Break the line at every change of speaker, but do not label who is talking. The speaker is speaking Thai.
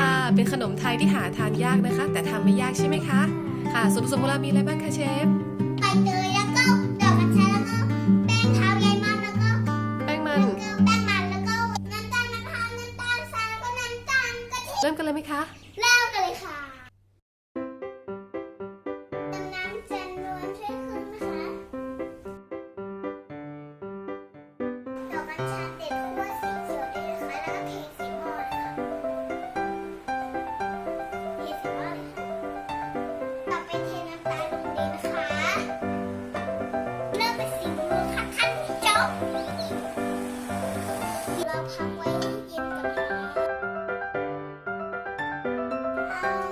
ค่ะเป็นขนมไทยที่หาทานยากนะคะแต่ทำไม่ยากใช่ไหมคะค่ะส่วนผสมของเรามีอะไรบ้างคะเชฟ
ใบเตยแล้วก็ดอกกระชายแล้วก็แป้งเท้าใยมันแล้วก็
แป้งมัน
แล้วก็น้ำตาลมะพร้าวน้ำตาลทรายแล้วก็น้ำตาลกะทิ
เริ่มกันเลยไหมคะ
เริ่มกันเลยค่ะน้ำจะนวลช่วยขึ้นนะคะดอกกัญชาเด็ดขั้วสีเขียวด้วยนะคะแล้วก็เทสีม่วงเลยค่ะต่อไปเทน้ำตาลลงดีนะคะเริ่มเป็นสีม่วงค่ะท่านผู้ชมเราพักไว้ให้เย็นก่อนค่ะเอา